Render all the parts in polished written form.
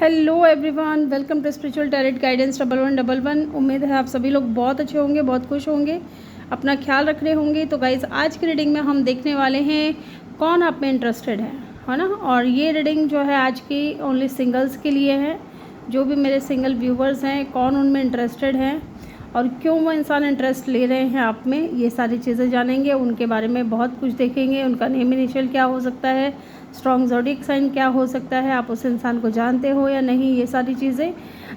Hello everyone, welcome to spiritual tarot guidance 1111। उम्मीद है आप सभी लोग बहुत अच्छे होंगे, बहुत खुश होंगे, अपना ख्याल रख रहे होंगे। तो गाइज़, आज की रीडिंग में हम देखने वाले हैं कौन आप में इंटरेस्टेड है ना। और ये रीडिंग जो है आज की ओनली सिंगल्स के लिए है। जो भी मेरे सिंगल व्यूवर्स हैं, कौन उनमें इंटरेस्टेड हैं और क्यों वो इंसान इंटरेस्ट ले रहे हैं आप में, ये सारी चीज़ें जानेंगे। उनके बारे में बहुत कुछ देखेंगे। उनका नेम इनिशियल क्या हो सकता है, स्ट्रॉन्ग ज़ोडिएक साइन क्या हो सकता है, आप उस इंसान को जानते हो या नहीं, ये सारी चीज़ें।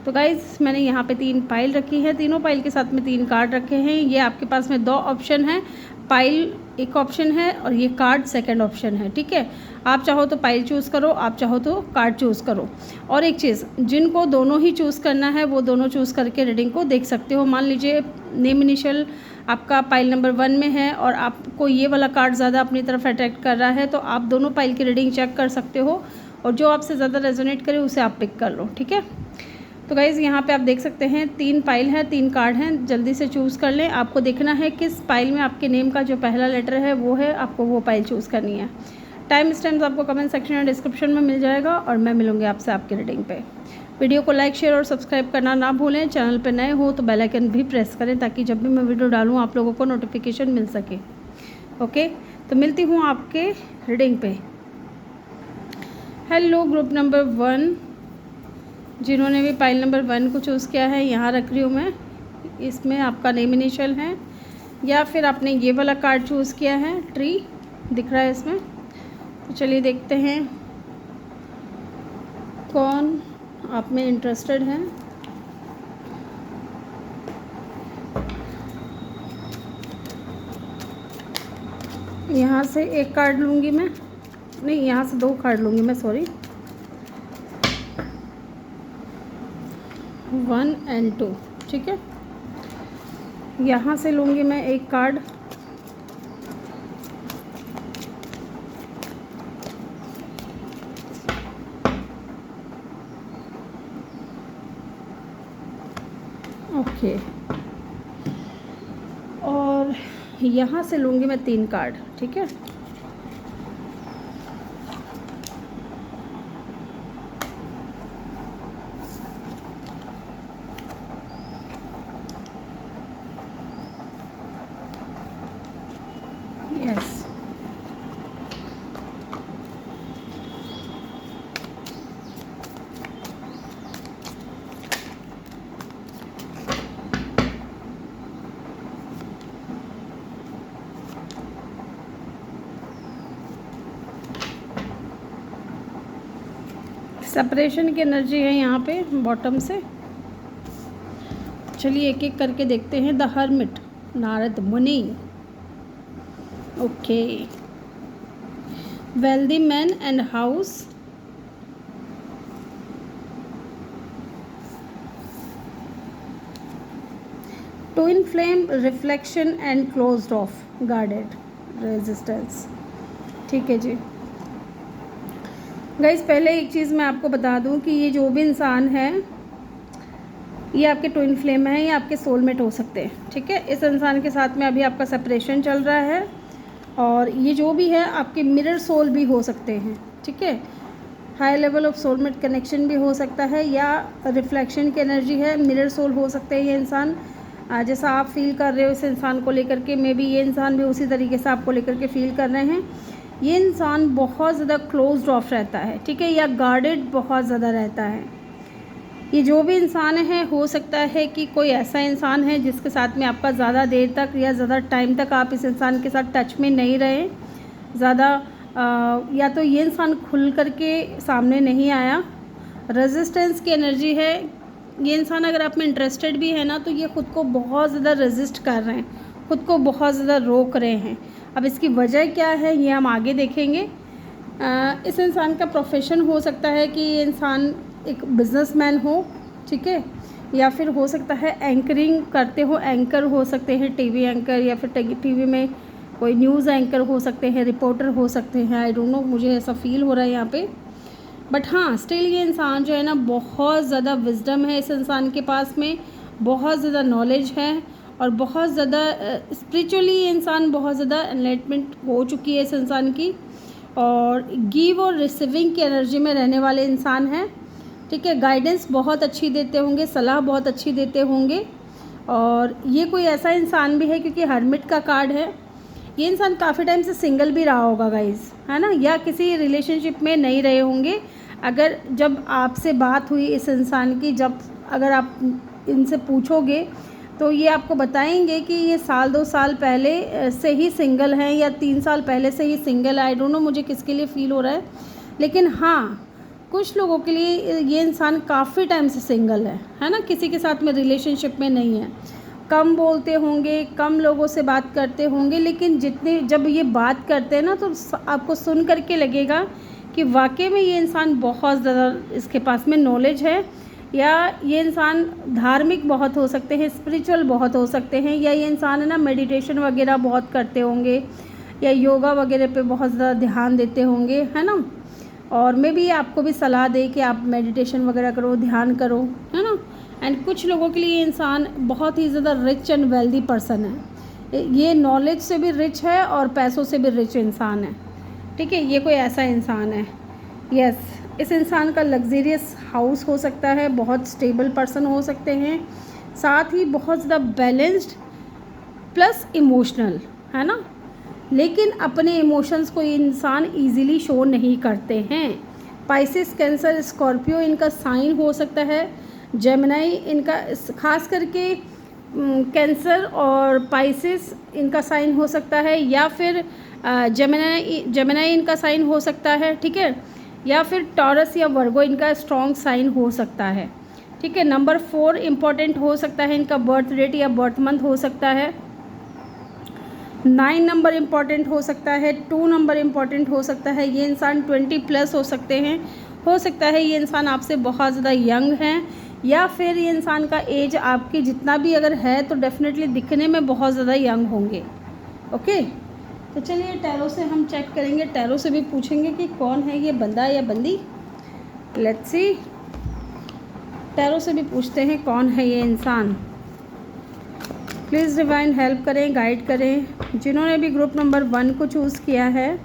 तो गाइज़, मैंने यहाँ पे 3 पाइल रखी है। तीनों पाइल के साथ में 3 कार्ड रखे हैं। ये आपके पास में 2 ऑप्शन हैं। पाइल एक ऑप्शन है और ये कार्ड सेकंड ऑप्शन है। ठीक है, आप चाहो तो पाइल चूज़ करो, आप चाहो तो कार्ड चूज़ करो। और एक चीज़, जिनको दोनों ही चूज़ करना है वो दोनों चूज़ करके रीडिंग को देख सकते हो। मान लीजिए नेम इनिशियल आपका पाइल नंबर 1 में है और आपको ये वाला कार्ड ज़्यादा अपनी तरफ अट्रैक्ट कर रहा है, तो आप दोनों पाइल की रीडिंग चेक कर सकते हो और जो आपसे ज़्यादा रेजोनेट करे उसे आप पिक कर लो। ठीक है, तो गाइज़ यहाँ पे आप देख सकते हैं 3 पाइल है, 3 कार्ड हैं। जल्दी से चूज़ कर लें। आपको देखना है किस पाइल में आपके नेम का जो पहला लेटर है वो है, आपको वो पाइल चूज़ करनी है। टाइम स्टैम्प्स आपको कमेंट सेक्शन या डिस्क्रिप्शन में मिल जाएगा और मैं मिलूँगी आपसे आपकी रीडिंग पे। वीडियो को लाइक, शेयर और सब्सक्राइब करना ना भूलें। चैनल पे नए हो तो बेल आइकन भी प्रेस करें ताकि जब भी मैं वीडियो डालूँ आप लोगों को नोटिफिकेशन मिल सके। ओके, तो मिलती हूँ आपके रीडिंग पे। हेलो ग्रुप नंबर 1, जिन्होंने भी पाइल नंबर 1 को चूज़ किया है, यहाँ रख रही हूँ मैं। इसमें आपका नेम इनिशियल है या फिर आपने ये वाला कार्ड चूज़ किया है, ट्री दिख रहा है इसमें। तो चलिए देखते हैं कौन आप में इंटरेस्टेड है। यहाँ से एक कार्ड लूँगी मैं, नहीं यहाँ से 2 कार्ड लूँगी मैं, सॉरी, 1 और 2। ठीक है, यहाँ से लूँगी मैं एक कार्ड, ओके, और यहाँ से लूँगी मैं 3 कार्ड। ठीक है, यस, सेपरेशन की एनर्जी है यहाँ पे बॉटम से। चलिए एक एक करके देखते हैं। द हर्मिट, नारद मुनि, okay, wealthy man and house, twin flame, reflection and closed of, guarded, resistance. ठीक है जी गाइस, पहले एक चीज़ मैं आपको बता दूं कि ये जो भी इंसान है ये आपके ट्विन फ्लेम है, ये आपके सोलमेट हो सकते हैं। ठीक है, इस इंसान के साथ में अभी आपका सेपरेशन चल रहा है और ये जो भी है आपके मिरर सोल भी हो सकते हैं। ठीक है, high level of soulmate connection भी हो सकता है या रिफ्लेक्शन की एनर्जी है, मिरर सोल हो सकते हैं। ये इंसान जैसा आप फील कर रहे हो इस इंसान को लेकर के, मे बी ये इंसान भी उसी तरीके से आपको लेकर के फील कर रहे हैं। ये इंसान बहुत ज़्यादा क्लोज्ड ऑफ रहता है, ठीक है, या गार्डेड बहुत ज़्यादा रहता है। ये जो भी इंसान है, हो सकता है कि कोई ऐसा इंसान है जिसके साथ में आपका ज़्यादा देर तक या ज़्यादा टाइम तक आप इस इंसान के साथ टच में नहीं रहे ज़्यादा, या तो ये इंसान खुल करके सामने नहीं आया। रेजिस्टेंस की एनर्जी है। ये इंसान अगर आप में इंटरेस्टेड भी है ना, तो ये ख़ुद को बहुत ज़्यादा रेजिस्ट कर रहे हैं, ख़ुद को बहुत ज़्यादा रोक रहे हैं। अब इसकी वजह क्या है ये हम आगे देखेंगे। इस इंसान का प्रोफेशन हो सकता है कि ये इंसान एक बिजनेसमैन हो, ठीक है, या फिर हो सकता है एंकरिंग करते हो, एंकर हो सकते हैं, टीवी एंकर, या फिर टीवी में कोई न्यूज़ एंकर हो सकते हैं, रिपोर्टर हो सकते हैं। आई डोंट नो, मुझे ऐसा फील हो रहा है यहाँ पे। बट हाँ, स्टिल ये इंसान जो है ना, बहुत ज़्यादा विजडम है इस इंसान के पास में, बहुत ज़्यादा नॉलेज है और बहुत ज़्यादा स्पिरिचुअली ये इंसान बहुत ज़्यादा एनलाइटमेंट हो चुकी है इस इंसान की, और गिव और रिसीविंग की एनर्जी में रहने वाले इंसान हैं। ठीक है। गाइडेंस बहुत अच्छी देते होंगे, सलाह बहुत अच्छी देते होंगे। और ये कोई ऐसा इंसान भी है, क्योंकि हर्मिट का कार्ड है, ये इंसान काफ़ी टाइम से सिंगल भी रहा होगा गाइस, है ना, या किसी रिलेशनशिप में नहीं रहे होंगे। अगर जब आपसे बात हुई इस इंसान की, जब अगर आप इनसे पूछोगे तो ये आपको बताएंगे कि ये साल 2 साल पहले से ही सिंगल हैं या 3 साल पहले से ही सिंगल है। आई डोंट नो मुझे किसके लिए फ़ील हो रहा है, लेकिन हाँ, कुछ लोगों के लिए ये इंसान काफ़ी टाइम से सिंगल है ना, किसी के साथ में रिलेशनशिप में नहीं है। कम बोलते होंगे, कम लोगों से बात करते होंगे, लेकिन जब ये बात करते हैं ना तो आपको सुन करके लगेगा कि वाकई में ये इंसान बहुत ज़्यादा, इसके पास में नॉलेज है, या ये इंसान धार्मिक बहुत हो सकते हैं, स्पिरिचुअल बहुत हो सकते हैं, या ये इंसान है ना मेडिटेशन वगैरह बहुत करते होंगे, या योगा वगैरह पे बहुत ज़्यादा ध्यान देते होंगे, है ना। और मे बी आपको भी सलाह दे कि आप मेडिटेशन वगैरह करो, ध्यान करो, है ना। एंड कुछ लोगों के लिए इंसान बहुत ही ज़्यादा रिच एंड वेल्दी पर्सन है, ये नॉलेज से भी रिच है और पैसों से भी रिच इंसान है, ठीक है। ये कोई ऐसा इंसान है। यस, इस इंसान का लग्जरियस हाउस हो सकता है, बहुत स्टेबल पर्सन हो सकते हैं, साथ ही बहुत ज़्यादा बैलेंस्ड प्लस इमोशनल, है ना। लेकिन अपने इमोशंस को ये इंसान ईज़िली शो नहीं करते हैं। पाइसेस, कैंसर, स्कॉर्पियो इनका साइन हो सकता है। जेमिनाई इनका, खास करके कैंसर और पाइसेस इनका साइन हो सकता है, या फिर जेमिनाई इनका साइन हो सकता है, ठीक है, या फिर टॉरस या वर्गो इनका स्ट्रॉन्ग साइन हो सकता है, ठीक है। नंबर 4 इम्पॉर्टेंट हो सकता है, इनका बर्थ डेट या बर्थ मंथ हो सकता है। 9 नंबर इम्पॉर्टेंट हो सकता है, 2 नंबर इम्पॉर्टेंट हो सकता है। ये इंसान 20+ हो सकते हैं, हो सकता है ये इंसान आपसे बहुत ज़्यादा यंग हैं, या फिर ये इंसान का एज आपके जितना भी अगर है तो डेफिनेटली दिखने में बहुत ज़्यादा यंग होंगे। ओके, तो चलिए टैरो से हम चेक करेंगे, टैरो से भी पूछेंगे कि कौन है ये बंदा या बंदी। लेट्स सी, टैरो से भी पूछते हैं कौन है ये इंसान। प्लीज़ डिवाइन हेल्प करें, गाइड करें। जिन्होंने भी ग्रुप नंबर 1 को चूज़ किया है,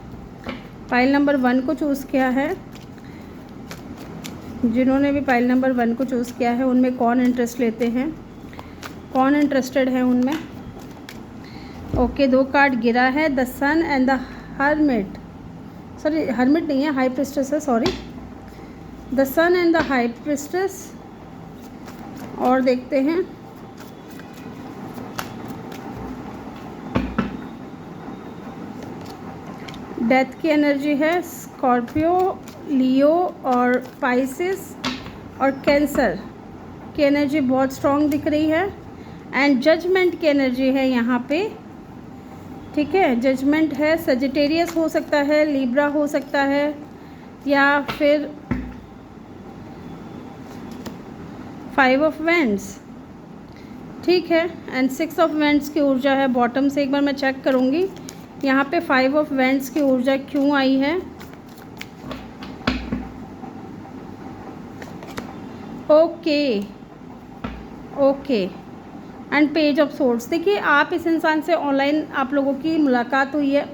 पाइल नंबर 1 को चूज़ किया है, जिन्होंने भी पाइल नंबर 1 को चूज़ किया है, उनमें कौन इंटरेस्ट लेते हैं, कौन इंटरेस्टेड है उनमें। ओके, 2 कार्ड गिरा है, the sun and the hermit, sorry hermit नहीं है, हाई प्रिस्टेस है, sorry, the sun and the high priestess. और देखते हैं, डेथ की एनर्जी है, स्कॉर्पियो, लियो और पाइसेस और कैंसर की एनर्जी बहुत स्ट्रॉन्ग दिख रही है। एंड जजमेंट की एनर्जी है यहाँ पे, ठीक है, जजमेंट है। सजिटेरियस हो सकता है, लिब्रा हो सकता है, या फिर 5 ऑफ वेंड्स, ठीक है। एंड 6 ऑफ वेंड्स की ऊर्जा है बॉटम से। एक बार मैं चेक करूँगी यहाँ पे 5 ऑफ वेंड्स की ऊर्जा क्यों आई है। Okay okay, and page of swords. देखिए, आप इस इंसान से ऑनलाइन आप लोगों की मुलाकात हुई है।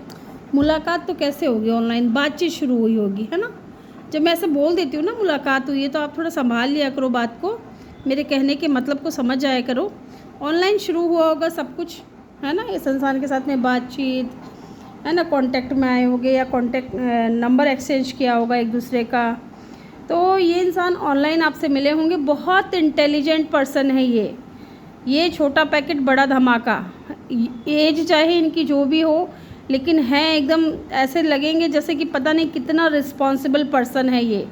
मुलाकात तो कैसे होगी, ऑनलाइन बातचीत शुरू हुई होगी, है ना। जब मैं ऐसे बोल देती हूँ ना मुलाकात हुई है, तो आप थोड़ा संभाल लिया करो बात को, मेरे कहने के मतलब को समझ जाया करो। ऑनलाइन शुरू हुआ होगा सब कुछ, है ना, इस इंसान के साथ में बातचीत, है ना, कांटेक्ट में आए होंगे, या कांटेक्ट नंबर एक्सचेंज किया होगा एक दूसरे का। तो ये इंसान ऑनलाइन आपसे मिले होंगे। बहुत इंटेलिजेंट पर्सन है ये छोटा पैकेट बड़ा धमाका। एज चाहे इनकी जो भी हो, लेकिन है एकदम ऐसे लगेंगे जैसे कि पता नहीं कितना रिस्पॉन्सिबल पर्सन है ये।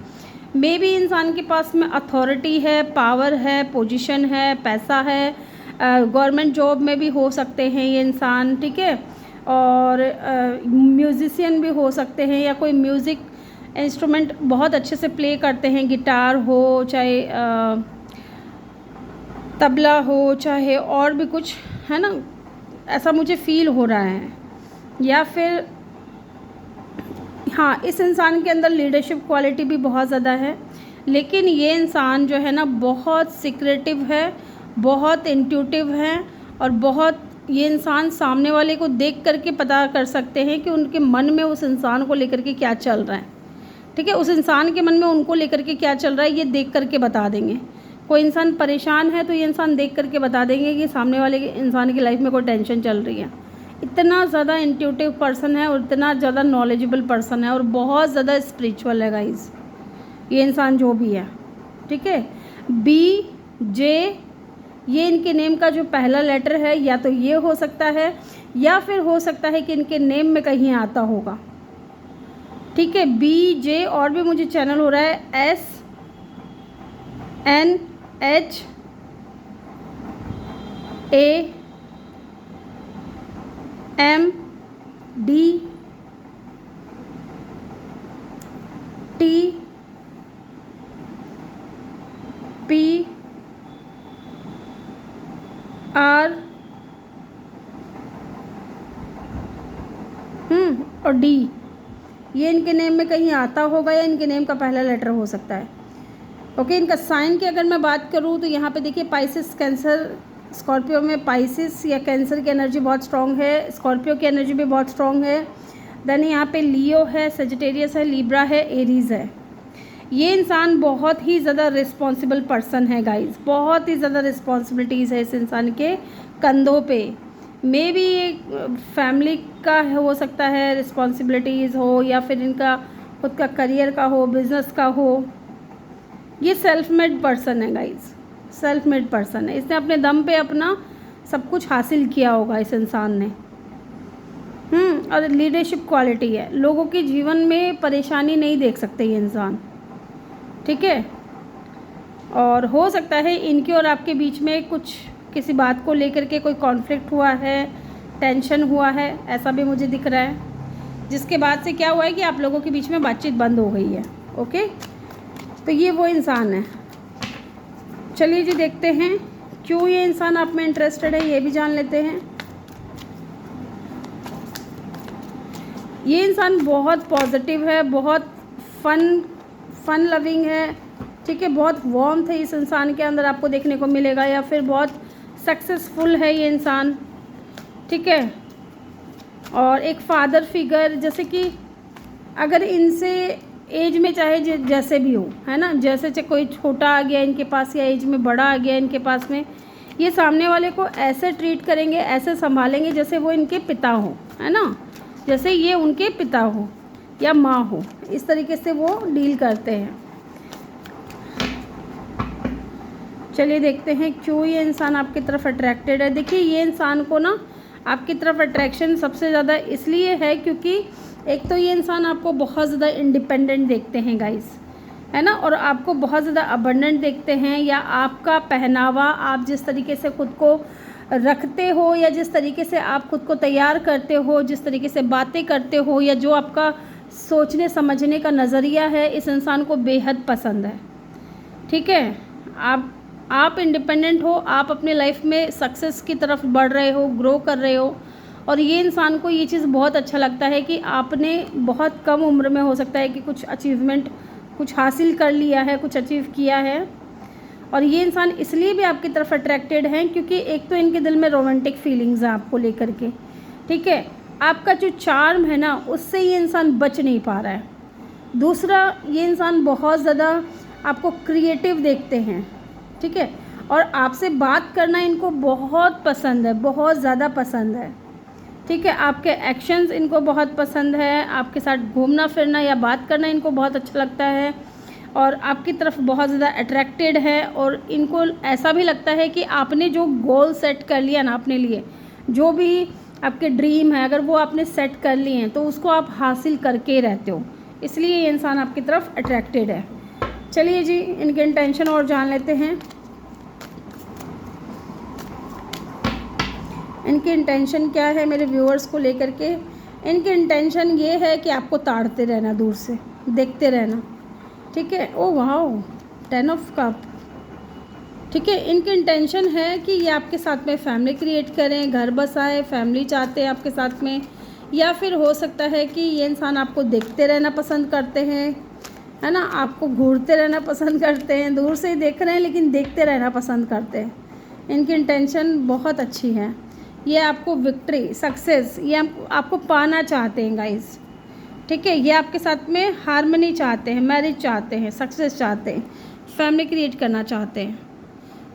मे बी इंसान के पास में अथॉरिटी है, पावर है, पोजीशन है, पैसा है, गवर्नमेंट जॉब में भी हो सकते हैं ये इंसान, ठीक है। और म्यूज़िशियन भी हो सकते हैं, या कोई म्यूज़िक इंस्ट्रूमेंट बहुत अच्छे से प्ले करते हैं, गिटार हो चाहे तबला हो, चाहे और भी कुछ, है ना, ऐसा मुझे फील हो रहा है। या फिर हाँ, इस इंसान के अंदर लीडरशिप क्वालिटी भी बहुत ज़्यादा है, लेकिन ये इंसान जो है ना बहुत सीक्रेटिव है, बहुत इंट्यूटिव है, और बहुत ये इंसान सामने वाले को देख करके पता कर सकते हैं कि उनके मन में उस इंसान को लेकर के क्या चल रहा है, ठीक है, उस इंसान के मन में उनको लेकर के क्या चल रहा है ये देख करके बता देंगे। कोई इंसान परेशान है तो ये इंसान देख करके बता देंगे कि सामने वाले इंसान की लाइफ में कोई टेंशन चल रही है। इतना ज़्यादा इंट्यूटिव पर्सन है और इतना ज़्यादा नॉलेजेबल पर्सन है और बहुत ज़्यादा स्पिरिचुअल है गाइस ये इंसान जो भी है। ठीक है, BJ ये इनके नेम का जो पहला लेटर है, या तो ये हो सकता है या फिर हो सकता है कि इनके नेम में कहीं आता होगा। ठीक है, BJ और भी मुझे चैनल हो रहा है SAMDPR और D ये इनके नेम में कहीं आता होगा या इनके नेम का पहला लेटर हो सकता है। ओके, इनका साइन की अगर मैं बात करूँ तो यहाँ पे देखिए पाइसिस, कैंसर, स्कॉर्पियो में पाइसिस या कैंसर की एनर्जी बहुत स्ट्रॉन्ग है, स्कॉर्पियो की एनर्जी भी बहुत स्ट्रॉन्ग है। देन यहाँ पे लियो है, सेजिटेरियस है, लिब्रा है, एरीज़ है। ये इंसान बहुत ही ज़्यादा रिस्पॉन्सिबल पर्सन है गाइज, बहुत ही ज़्यादा रिस्पॉन्सिबिलिटीज़ है इस इंसान के कंधों पे। मे बी ये फैमिली का हो सकता है रिस्पॉन्सिबिलिटीज़ हो, या फिर इनका खुद का करियर का हो, बिजनेस का हो। ये सेल्फ मेड पर्सन है गाइज, सेल्फ मेड पर्सन है। इसने अपने दम पे अपना सब कुछ हासिल किया होगा इस इंसान ने। और लीडरशिप क्वालिटी है, लोगों के जीवन में परेशानी नहीं देख सकते ये इंसान। ठीक है, और हो सकता है इनके और आपके बीच में कुछ किसी बात को लेकर के कोई कॉन्फ्लिक्ट हुआ है, टेंशन हुआ है, ऐसा भी मुझे दिख रहा है, जिसके बाद से क्या हुआ है कि आप लोगों के बीच में बातचीत बंद हो गई है। ओके, तो ये वो इंसान है। चलिए जी देखते हैं क्यों ये इंसान आप में इंटरेस्टेड है, ये भी जान लेते हैं। ये इंसान बहुत पॉजिटिव है, बहुत फन लविंग है। ठीक है, बहुत वार्मथ है इस इंसान के अंदर आपको देखने को मिलेगा, या फिर बहुत सक्सेसफुल है ये इंसान। ठीक है, और एक फादर फिगर, जैसे कि अगर इनसे एज में चाहे जैसे भी हो, है ना, जैसे चाहे कोई छोटा आ गया इनके पास या एज में बड़ा आ गया इनके पास में, ये सामने वाले को ऐसे ट्रीट करेंगे, ऐसे संभालेंगे जैसे वो इनके पिता हो, है ना, जैसे ये उनके पिता हो या माँ हो, इस तरीके से वो डील करते हैं। चलिए देखते हैं क्यों ये इंसान आपकी तरफ अट्रैक्टेड है। देखिए ये इंसान को ना आपकी तरफ अट्रैक्शन सबसे ज़्यादा इसलिए है क्योंकि एक तो ये इंसान आपको बहुत ज़्यादा इंडिपेंडेंट देखते हैं गाइस, है ना, और आपको बहुत ज़्यादा अबंडेंट देखते हैं, या आपका पहनावा, आप जिस तरीके से खुद को रखते हो या जिस तरीके से आप खुद को तैयार करते हो, जिस तरीके से बातें करते हो, या जो आपका सोचने समझने का नज़रिया है, इस इंसान को बेहद पसंद है। ठीक है, आप इंडिपेंडेंट हो, आप अपने लाइफ में सक्सेस की तरफ बढ़ रहे हो, ग्रो कर रहे हो, और ये इंसान को ये चीज़ बहुत अच्छा लगता है कि आपने बहुत कम उम्र में हो सकता है कि कुछ अचीवमेंट कुछ हासिल कर लिया है, कुछ अचीव किया है, और ये इंसान इसलिए भी आपकी तरफ अट्रैक्टेड हैं क्योंकि एक तो इनके दिल में रोमांटिक फीलिंग्स हैं आपको लेकर के। ठीक है, आपका जो चार्म है ना उससे ये इंसान बच नहीं पा रहा है। दूसरा, ये इंसान बहुत ज़्यादा आपको क्रिएटिव देखते हैं। ठीक है, और आपसे बात करना इनको बहुत पसंद है, बहुत ज़्यादा पसंद है। ठीक है, आपके एक्शंस इनको बहुत पसंद है, आपके साथ घूमना फिरना या बात करना इनको बहुत अच्छा लगता है, और आपकी तरफ बहुत ज़्यादा अट्रैक्टेड है। और इनको ऐसा भी लगता है कि आपने जो गोल सेट कर लिया ना अपने लिए, जो भी आपके ड्रीम है, अगर वो आपने सेट कर लिए हैं तो उसको आप हासिल करके रहते हो, इसलिए ये इंसान आपकी तरफ अट्रैक्टेड है। चलिए जी इनके इंटेंशन और जान लेते हैं। इनकी इंटेंशन क्या है मेरे व्यूअर्स को लेकर के। इनकी इंटेंशन ये है कि आपको ताड़ते रहना, दूर से देखते रहना। ठीक है, ओ वाओ, 10 ऑफ कप। ठीक है, इनकी इंटेंशन है कि ये आपके साथ में फैमिली क्रिएट करें, घर बसाएं, फैमिली चाहते हैं आपके साथ में, या फिर हो सकता है कि ये इंसान आपको देखते रहना पसंद करते हैं, है ना, आपको घूरते रहना पसंद करते हैं, दूर से ही देख रहे हैं लेकिन देखते रहना पसंद करते हैं। इनकी इंटेंशन बहुत अच्छी है, ये आपको विक्ट्री, सक्सेस, ये आपको पाना चाहते हैं गाइस। ठीक है, ये आपके साथ में हार्मनी चाहते हैं, मैरिज चाहते हैं, सक्सेस चाहते हैं, फैमिली क्रिएट करना चाहते हैं।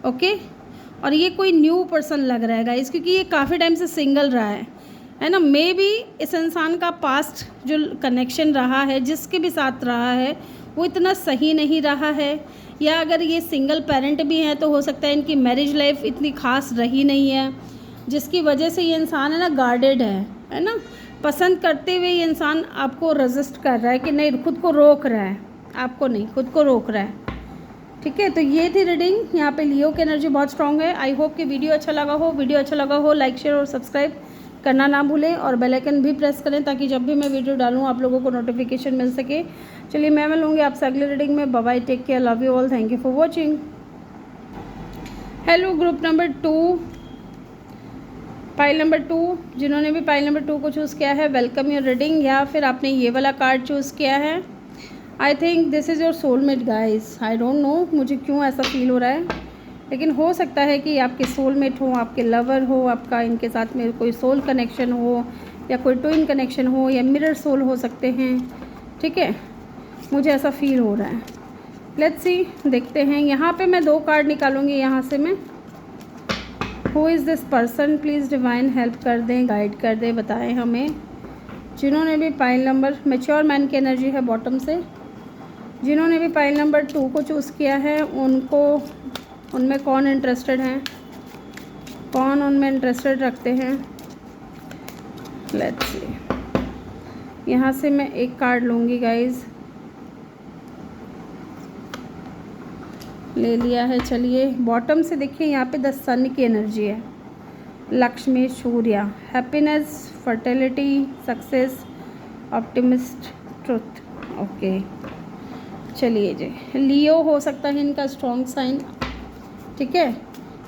ओके, और ये कोई न्यू पर्सन लग रहा है गाइस, क्योंकि ये काफ़ी टाइम से सिंगल रहा है ना। मे बी इस इंसान का पास्ट जो कनेक्शन रहा है, जिसके भी साथ रहा है, वो इतना सही नहीं रहा है, या अगर ये सिंगल पेरेंट भी हैं तो हो सकता है इनकी मैरिज लाइफ इतनी खास रही नहीं है, जिसकी वजह से ये इंसान है ना गार्डेड है ना। पसंद करते हुए ये इंसान आपको रेजिस्ट कर रहा है कि नहीं, खुद को रोक रहा है, आपको नहीं, खुद को रोक रहा है। ठीक है, तो ये थी रीडिंग। यहाँ पे लियो की एनर्जी बहुत स्ट्रांग है। आई होप कि वीडियो अच्छा लगा हो। वीडियो अच्छा लगा हो लाइक शेयर और सब्सक्राइब करना ना भूलें, और बेल आइकन भी प्रेस करें ताकि जब भी मैं वीडियो डालूँ आप लोगों को नोटिफिकेशन मिल सके। चलिए, मैं मिलूँगी आपसे अगले रीडिंग में। Bye bye, take care, love you all, thank you for watching. Hello group number 2, pile number 2, जिन्होंने भी पाइल नंबर 2 को चूज़ किया है, वेलकम योर रीडिंग। या फिर आपने ये वाला कार्ड चूज़ किया है, I think this is your soulmate guys. I don't know मुझे क्यों ऐसा फील हो रहा है, लेकिन हो सकता है कि आपके सोलमेट हो, आपके लवर हो, आपका इनके साथ में कोई सोल कनेक्शन हो, या कोई ट्विन कनेक्शन हो, या मिरर सोल हो सकते हैं। ठीक है, मुझे ऐसा फील हो रहा है। लेट्स सी, देखते हैं। यहाँ पे मैं 2 कार्ड निकालूंगी यहाँ से मैं। Who is this person, please divine help कर दें, गाइड कर दें, बताएं हमें। जिन्होंने भी पाइल नंबर, मैच्योर मैन की एनर्जी है बॉटम से, जिन्होंने भी पाइल नंबर 2 को चूज़ किया है, उनको, उनमें कौन इंटरेस्टेड हैं, कौन उनमें इंटरेस्टेड रखते हैं। लेट्स सी, यहाँ से मैं एक कार्ड लूँगी गाइज। ले लिया है। चलिए, बॉटम से देखिए, यहाँ पे 10 सन की एनर्जी है। Lakshmi, Surya, happiness, fertility, success, optimist, truth. Okay, चलिए जी, लियो हो सकता है इनका स्ट्रॉन्ग साइन। ठीक है,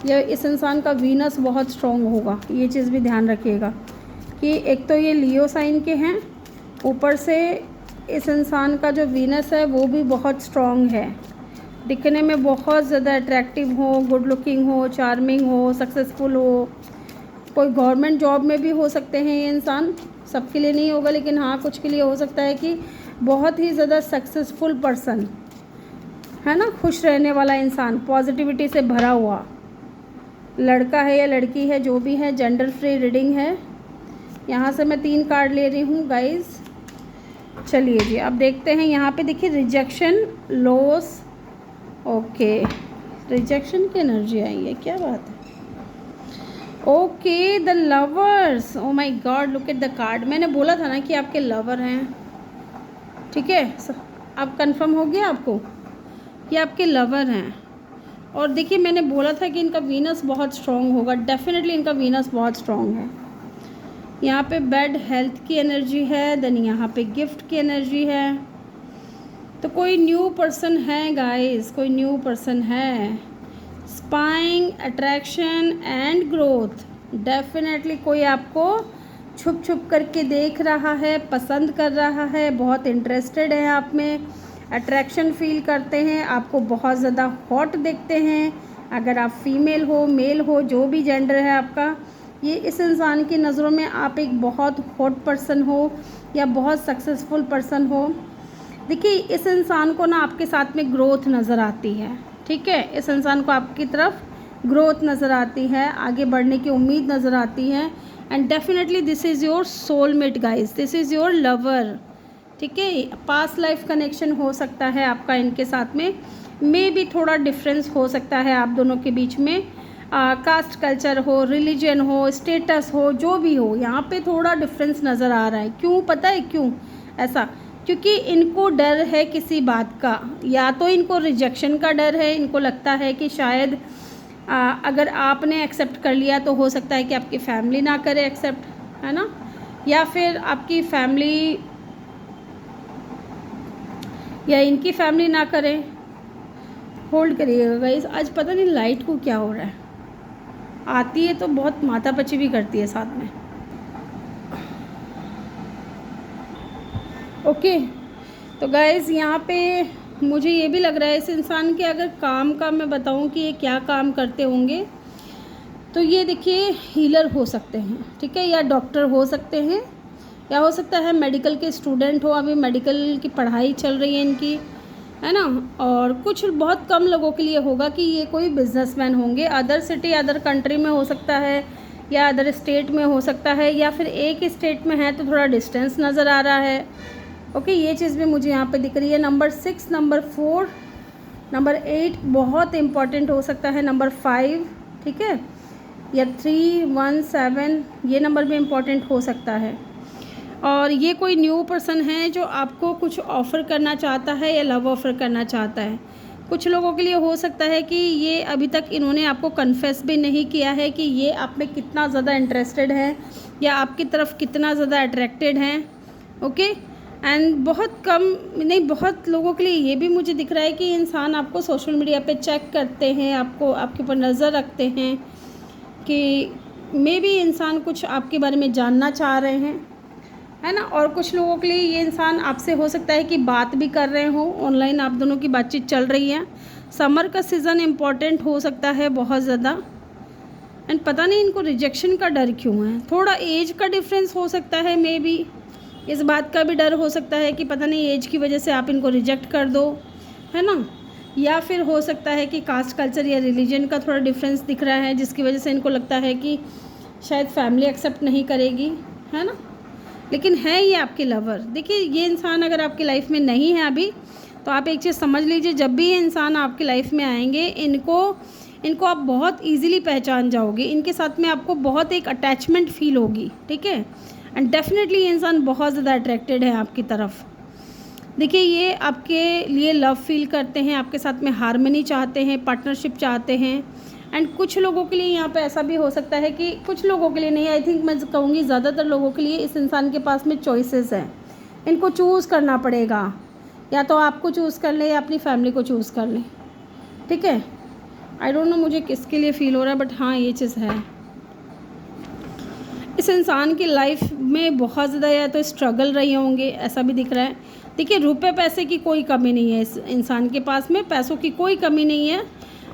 ये इस इंसान का वीनस बहुत स्ट्रॉन्ग होगा, ये चीज़ भी ध्यान रखिएगा कि एक तो ये लियो साइन के हैं, ऊपर से इस इंसान का जो वीनस है वो भी बहुत स्ट्रॉन्ग है। दिखने में बहुत ज़्यादा अट्रैक्टिव हो, गुड लुकिंग हो, चार्मिंग हो, सक्सेसफुल हो, कोई गवर्नमेंट जॉब में भी हो सकते हैं ये इंसान। सबके लिए नहीं होगा, लेकिन हाँ कुछ के लिए हो सकता है कि बहुत ही ज़्यादा सक्सेसफुल पर्सन है ना, खुश रहने वाला इंसान, पॉजिटिविटी से भरा हुआ, लड़का है या लड़की है, जो भी है, जेंडर फ्री रीडिंग है। यहाँ से मैं 3 कार्ड ले रही हूँ गाइस। चलिए जी, अब देखते हैं। यहाँ पे देखिए, रिजेक्शन, लॉस। ओके, रिजेक्शन की एनर्जी आई है, क्या बात है। Okay, the lovers. Oh my God, look at the card. मैंने बोला था ना कि आपके लवर हैं। ठीक है, अब कंफर्म हो गया आपको कि आपके लवर हैं। और देखिए, मैंने बोला था कि इनका वीनस बहुत स्ट्रॉन्ग होगा। डेफिनेटली इनका वीनस बहुत स्ट्रॉन्ग है। यहाँ पे बेड हेल्थ की एनर्जी है, देन यहाँ पे गिफ्ट की एनर्जी है। तो कोई न्यू पर्सन है गाइस, कोई न्यू पर्सन है। Spying, attraction and growth. Definitely कोई आपको छुप छुप करके देख रहा है, पसंद कर रहा है, बहुत इंटरेस्टेड है आप में, अट्रैक्शन फील करते हैं, आपको बहुत ज़्यादा हॉट देखते हैं। अगर आप फीमेल हो, मेल हो, जो भी जेंडर है आपका, ये इस इंसान की नज़रों में आप एक बहुत हॉट पर्सन हो या बहुत सक्सेसफुल पर्सन हो। देखिए, इस इंसान को ना आपके साथ में ग्रोथ नज़र आती है। ठीक है, इस इंसान को आपकी तरफ ग्रोथ नज़र आती है, आगे बढ़ने की उम्मीद नज़र आती है। And definitely this is your soulmate guys, this is your lover. ठीक है, पास्ट लाइफ कनेक्शन हो सकता है आपका इनके साथ में। मे भी थोड़ा डिफरेंस हो सकता है आप दोनों के बीच में, कास्ट कल्चर हो, रिलीजन हो, स्टेटस हो, जो भी हो, यहाँ पे थोड़ा डिफरेंस नज़र आ रहा है। क्यों पता है क्यों ऐसा? क्योंकि इनको डर है किसी बात का, या तो इनको रिजेक्शन का डर है। इनको लगता है कि शायद अगर आपने एक्सेप्ट कर लिया तो हो सकता है कि आपकी फैमिली ना करे एक्सेप्ट, है ना, या फिर आपकी फैमिली या इनकी फैमिली ना करे। होल्ड करिएगा गाइस, आज पता नहीं लाइट को क्या हो रहा है, आती है तो बहुत माथापच्ची भी करती है साथ में। ओके, तो गाइस यहाँ पे मुझे ये भी लग रहा है इस इंसान के, अगर काम का मैं बताऊँ कि ये क्या काम करते होंगे, तो ये देखिए हीलर हो सकते हैं। ठीक है, या डॉक्टर हो सकते हैं, या हो सकता है मेडिकल के स्टूडेंट हो, अभी मेडिकल की पढ़ाई चल रही है इनकी, है ना। और कुछ बहुत कम लोगों के लिए होगा कि ये कोई बिजनेसमैन होंगे। अदर सिटी अदर कंट्री में हो सकता है, या अदर स्टेट में हो सकता है, या फिर एक ही स्टेट में है तो थोड़ा डिस्टेंस नज़र आ रहा है। ओके, ये चीज़ भी मुझे यहाँ पे दिख रही है। नंबर 6, नंबर 4, नंबर 8 बहुत इम्पॉर्टेंट हो सकता है। नंबर 5, ठीक है, या 3, 1, 7 ये नंबर भी इम्पॉर्टेंट हो सकता है। और ये कोई न्यू पर्सन है जो आपको कुछ ऑफ़र करना चाहता है या लव ऑफ़र करना चाहता है। कुछ लोगों के लिए हो सकता है कि ये अभी तक इन्होंने आपको कन्फेस भी नहीं किया है कि ये आप में कितना ज़्यादा इंटरेस्टेड है या आपकी तरफ कितना ज़्यादा अट्रैक्टेड हैं। ओके, एंड बहुत कम नहीं, बहुत लोगों के लिए ये भी मुझे दिख रहा है कि इंसान आपको सोशल मीडिया पे चेक करते हैं, आपको आपके ऊपर नज़र रखते हैं कि मे बी इंसान कुछ आपके बारे में जानना चाह रहे हैं, है ना। और कुछ लोगों के लिए ये इंसान आपसे हो सकता है कि बात भी कर रहे हो, ऑनलाइन आप दोनों की बातचीत चल रही है। समर का सीज़न इम्पॉर्टेंट हो सकता है बहुत ज़्यादा। एंड पता नहीं इनको रिजेक्शन का डर क्यों है, थोड़ा एज का डिफरेंस हो सकता है, मे बी इस बात का भी डर हो सकता है कि पता नहीं एज की वजह से आप इनको रिजेक्ट कर दो, है ना। या फिर हो सकता है कि कास्ट कल्चर या रिलीजन का थोड़ा डिफरेंस दिख रहा है, जिसकी वजह से इनको लगता है कि शायद फैमिली एक्सेप्ट नहीं करेगी, है ना। लेकिन है ये आपके लवर। देखिए, ये इंसान अगर आपकी लाइफ में नहीं है अभी, तो आप एक चीज़ समझ लीजिए, जब भी ये इंसान आपकी लाइफ में आएंगे, इनको आप बहुत इजीली पहचान जाओगे। इनके साथ में आपको बहुत एक अटैचमेंट फील होगी, ठीक है। एंड डेफिनेटली ये इंसान बहुत ज़्यादा अट्रैक्टेड है आपकी तरफ। देखिए, ये आपके लिए लव फील करते हैं, आपके साथ में हार्मनी चाहते हैं, पार्टनरशिप चाहते हैं। एंड कुछ लोगों के लिए यहाँ पे ऐसा भी हो सकता है कि कुछ लोगों के लिए नहीं, आई थिंक मैं कहूँगी ज़्यादातर लोगों के लिए इस इंसान के पास में चॉइसेस हैं। इनको चूज़ करना पड़ेगा, या तो आपको चूज़ कर ले या अपनी फैमिली को चूज़ कर ले, ठीक है। आई डोंट नो मुझे किसके लिए फ़ील हो रहा है, बट हाँ ये चीज़ है। इस इंसान की लाइफ में बहुत ज़्यादा या तो स्ट्रगल रहे होंगे, ऐसा भी दिख रहा है। देखिए, रुपए पैसे की कोई कमी नहीं है इस इंसान के पास में, पैसों की कोई कमी नहीं है,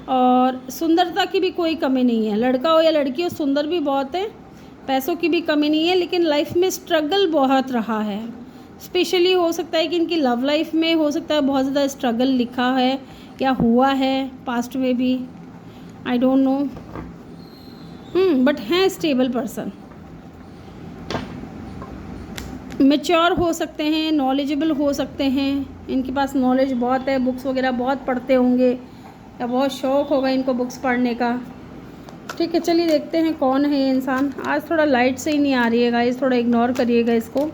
और सुंदरता की भी कोई कमी नहीं है। लड़का हो या लड़की हो, सुंदर भी बहुत है, पैसों की भी कमी नहीं है, लेकिन लाइफ में स्ट्रगल बहुत रहा है। स्पेशली हो सकता है कि इनकी लव लाइफ में हो सकता है बहुत ज़्यादा स्ट्रगल लिखा है या हुआ है पास्ट में भी, आई डोंट नो। बट हैं स्टेबल पर्सन, मैच्योर हो सकते हैं, नॉलेजेबल हो सकते हैं, इनके पास नॉलेज बहुत है, बुक्स वगैरह बहुत पढ़ते होंगे या बहुत शौक़ होगा इनको बुक्स पढ़ने का, ठीक है। चलिए देखते हैं कौन है ये इंसान। आज थोड़ा लाइट से ही नहीं आ रही है गाइस, थोड़ा इग्नोर करिएगा इसको,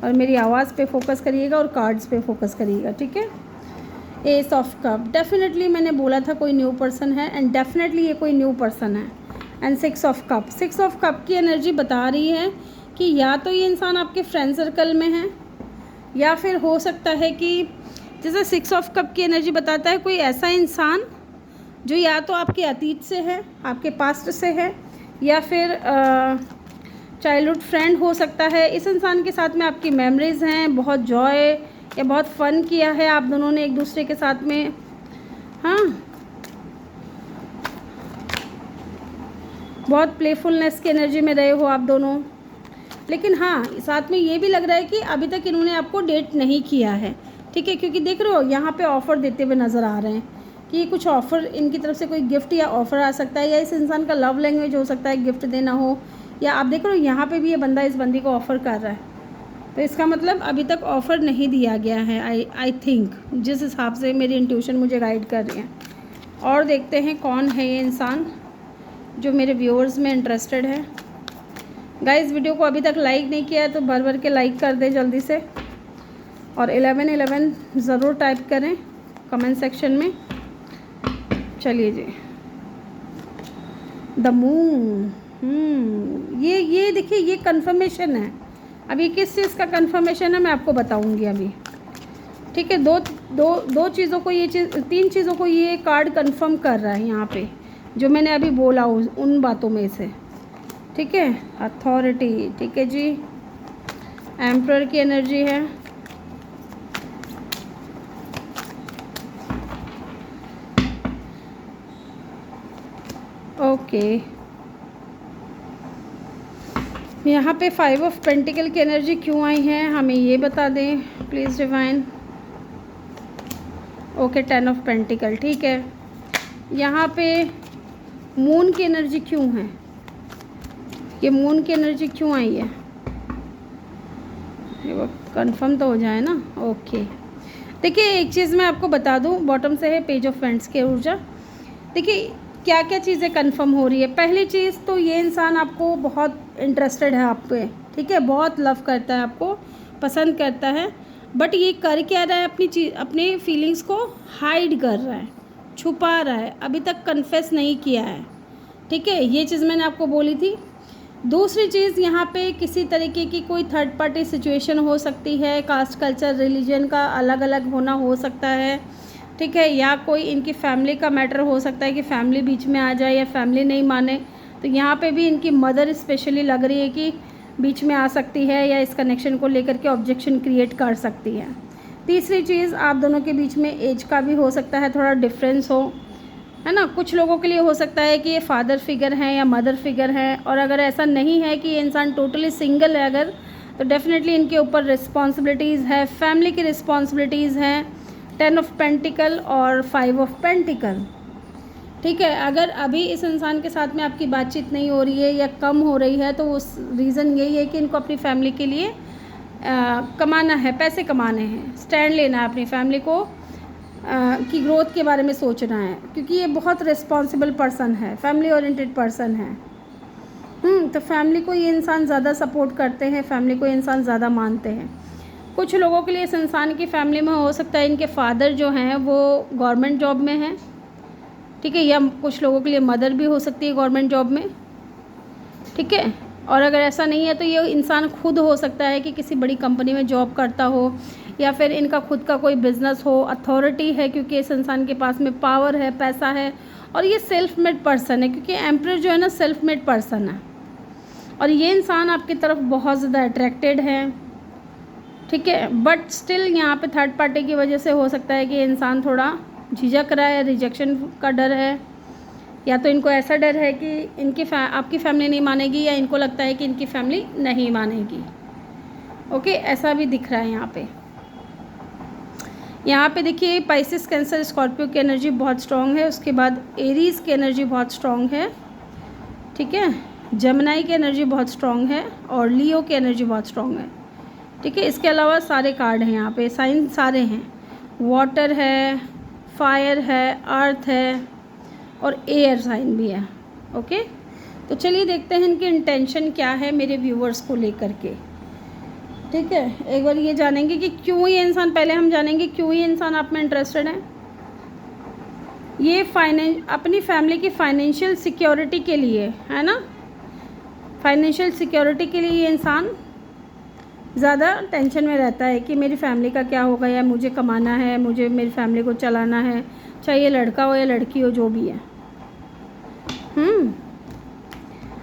और मेरी आवाज़ पे फोकस करिएगा और कार्ड्स पे फोकस करिएगा, ठीक है। एस ऑफ कप, डेफिनेटली मैंने बोला था कोई न्यू पर्सन है, एंड डेफिनेटली ये कोई न्यू पर्सन है। And 6 of cup, 6 of cup की एनर्जी बता रही है कि या तो ये इंसान आपके फ्रेंड सर्कल में है, या फिर हो सकता है कि जैसे 6 ऑफ कप की एनर्जी बताता है कोई ऐसा इंसान जो या तो आपके अतीत से है, आपके पास्ट से है, या फिर चाइल्डहुड फ्रेंड हो सकता है। इस इंसान के साथ में आपकी मेमोरीज़ हैं, बहुत जॉय या बहुत फ़न किया है आप दोनों ने एक दूसरे के साथ में, हाँ, बहुत प्लेफुलनेस की एनर्जी में रहे हो आप दोनों। लेकिन हाँ, साथ में ये भी लग रहा है कि अभी तक इन्होंने आपको डेट नहीं किया है, ठीक है, क्योंकि देख रहे हो यहाँ पे ऑफ़र देते हुए नज़र आ रहे हैं कि कुछ ऑफ़र इनकी तरफ से कोई गिफ्ट या ऑफ़र आ सकता है, या इस इंसान का लव लैंग्वेज हो सकता है गिफ्ट देना हो, या आप देख रहे हो यहाँ पे भी ये बंदा इस बंदी को ऑफ़र कर रहा है, तो इसका मतलब अभी तक ऑफ़र नहीं दिया गया है, आई थिंक, जिस हिसाब से मेरी इंट्यूशन मुझे गाइड कर रही है। और देखते हैं कौन है ये इंसान जो मेरे व्यूअर्स में इंटरेस्टेड है। गाइस, वीडियो को अभी तक लाइक नहीं किया है तो भर भर के लाइक कर दें जल्दी से, और 1111 ज़रूर टाइप करें कमेंट सेक्शन में। चलिए जी, द मून, ये देखिए, ये कंफर्मेशन है। अभी किस चीज़ का कंफर्मेशन है मैं आपको बताऊंगी अभी, ठीक है। दो चीज़ों को ये चीज़, 3 चीज़ों को ये कार्ड कंफर्म कर रहा है यहाँ पे, जो मैंने अभी बोला उन बातों में से, ठीक है। अथॉरिटी, ठीक है जी, एम्परर की एनर्जी है, ओके। यहाँ पे 5 ऑफ पेंटिकल की एनर्जी क्यों आई है हमें ये बता दें please divine. Okay 10 of pentacle, ठीक है। यहाँ पे मून की एनर्जी क्यों है, ये मून की एनर्जी क्यों आई है, ये वो कंफर्म तो हो जाए ना। ओके देखिए एक चीज़ मैं आपको बता दूं, बॉटम से है पेज ऑफ पेंट्स की ऊर्जा। देखिए क्या क्या चीज़ें कंफर्म हो रही है। पहली चीज़ तो ये इंसान आपको बहुत इंटरेस्टेड है आप पे, ठीक है, बहुत लव करता है, आपको पसंद करता है, बट ये कर क्या रहा है, अपनी फीलिंग्स को हाइड कर रहा है, छुपा रहा है, अभी तक कन्फेस नहीं किया है, ठीक है। ये चीज़ मैंने आपको बोली थी। दूसरी चीज़ यहाँ पे किसी तरीके की कोई थर्ड पार्टी सिचुएशन हो सकती है, कास्ट कल्चर रिलीजन का अलग अलग होना हो सकता है, ठीक है, या कोई इनकी फैमिली का मैटर हो सकता है कि फैमिली बीच में आ जाए या फैमिली नहीं माने। तो यहाँ पे भी इनकी मदर स्पेशली लग रही है कि बीच में आ सकती है या इस कनेक्शन को लेकर के ऑब्जेक्शन क्रिएट कर सकती है। तीसरी चीज़ आप दोनों के बीच में एज का भी हो सकता है थोड़ा डिफरेंस हो, है ना। कुछ लोगों के लिए हो सकता है कि ये फादर फिगर हैं या मदर फिगर हैं, और अगर ऐसा नहीं है कि ये इंसान टोटली सिंगल है अगर, तो डेफिनेटली इनके ऊपर रिस्पॉन्सिबिलिटीज़ है, फैमिली की रिस्पॉन्सिबिलिटीज़ हैं, 10 ऑफ पेंटिकल और 5 ऑफ पेंटिकल, ठीक है। अगर अभी इस इंसान के साथ में आपकी बातचीत नहीं हो रही है या कम हो रही है, तो उस रीज़न यही है कि इनको अपनी फैमिली के लिए कमाना है, पैसे कमाने हैं, स्टैंड लेना है अपनी फैमिली को की ग्रोथ के बारे में सोचना है, क्योंकि ये बहुत रिस्पॉन्सिबल पर्सन है, फैमिली ओरिएंटेड पर्सन है। तो फैमिली को ये इंसान ज़्यादा सपोर्ट करते हैं, फैमिली को ये इंसान ज़्यादा मानते हैं। कुछ लोगों के लिए इस इंसान की फैमिली में हो सकता है इनके फादर जो हैं वो गवर्नमेंट जॉब में हैं, ठीक है, या कुछ लोगों के लिए मदर भी हो सकती है गवर्नमेंट जॉब में, ठीक है। और अगर ऐसा नहीं है तो ये इंसान खुद हो सकता है कि किसी बड़ी कंपनी में जॉब करता हो, या फिर इनका खुद का कोई बिज़नेस हो, अथॉरिटी है, क्योंकि इस इंसान के पास में पावर है, पैसा है, और ये सेल्फ मेड पर्सन है, क्योंकि एम्परर जो है ना सेल्फ मेड पर्सन है, और ये इंसान आपकी तरफ बहुत ज़्यादा अट्रैक्टेड है, ठीक है। बट स्टिल यहाँ पे थर्ड पार्टी की वजह से हो सकता है कि इंसान थोड़ा झिझक रहा है, रिजेक्शन का डर है, या तो इनको ऐसा डर है कि आपकी फैमिली नहीं मानेगी, या इनको लगता है कि इनकी फैमिली नहीं मानेगी। ओके ऐसा भी दिख रहा है यहाँ पे। यहाँ पे देखिए पाइसिस कैंसर स्कॉर्पियो की एनर्जी बहुत स्ट्रॉन्ग है, उसके बाद एरीज़ की एनर्जी बहुत स्ट्रॉन्ग है, ठीक है, जमनाई की एनर्जी बहुत स्ट्रॉन्ग है, और लियो की एनर्जी बहुत स्ट्रॉन्ग है, ठीक है। इसके अलावा सारे कार्ड हैं यहाँ पे, साइन सारे हैं, वाटर है, फायर है, अर्थ है, और एयर साइन भी है। ओके तो चलिए देखते हैं इनकी इंटेंशन क्या है मेरे व्यूवर्स को लेकर के, ठीक है। एक बार ये जानेंगे कि क्यों ये इंसान, पहले हम जानेंगे क्यों ये इंसान आप में इंटरेस्टेड है। ये अपनी फैमिली की फाइनेंशियल सिक्योरिटी के लिए, है ना, फाइनेंशियल सिक्योरिटी के लिए ये इंसान ज़्यादा टेंशन में रहता है कि मेरी फैमिली का क्या होगा, या मुझे कमाना है, मुझे मेरी फैमिली को चलाना है, चाहे ये लड़का हो या लड़की हो, जो भी है।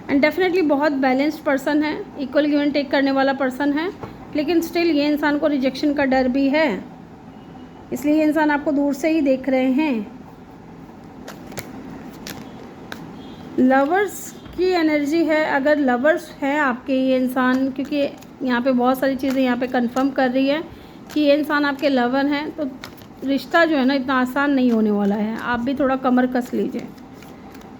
एंड डेफिनेटली बहुत बैलेंस्ड पर्सन है, इक्वल गिव एंड टेक करने वाला पर्सन है, लेकिन स्टिल ये इंसान को रिजेक्शन का डर भी है, इसलिए ये इंसान आपको दूर से ही देख रहे हैं। लवर्स की एनर्जी है, अगर लवर्स हैं आपके ये इंसान, क्योंकि यहाँ पे बहुत सारी चीज़ें यहाँ पे कंफर्म कर रही है कि ये इंसान आपके लवर हैं, तो रिश्ता जो है ना इतना आसान नहीं होने वाला है। आप भी थोड़ा कमर कस लीजिए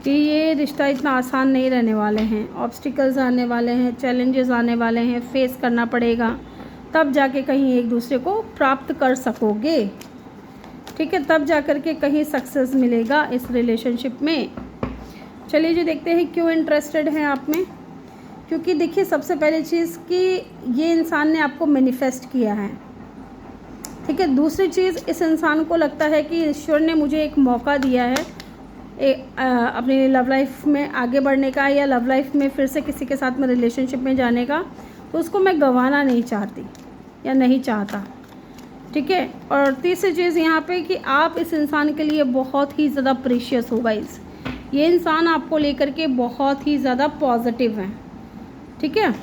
कि ये रिश्ता इतना आसान नहीं रहने वाले हैं, ऑब्स्टिकल्स आने वाले हैं, चैलेंजेस आने वाले हैं, फेस करना पड़ेगा, तब जाके कहीं एक दूसरे को प्राप्त कर सकोगे, ठीक है, तब जा कर के कहीं सक्सेस मिलेगा इस रिलेशनशिप में। चलिए जी देखते हैं क्यों इंटरेस्टेड हैं आप में। क्योंकि देखिए सबसे पहली चीज़ कि ये इंसान ने आपको मैनिफेस्ट किया है, ठीक है। दूसरी चीज़, इस इंसान को लगता है कि ईश्वर ने मुझे एक मौका दिया है अपनी लव लाइफ में आगे बढ़ने का, या लव लाइफ में फिर से किसी के साथ में रिलेशनशिप में जाने का, तो उसको मैं गंवाना नहीं चाहती या नहीं चाहता, ठीक है। और तीसरी चीज़ यहाँ पे कि आप इस इंसान के लिए बहुत ही ज़्यादा प्रीशियस हो गाइस, ये इंसान आपको लेकर के बहुत ही ज़्यादा पॉजिटिव है, ठीक है।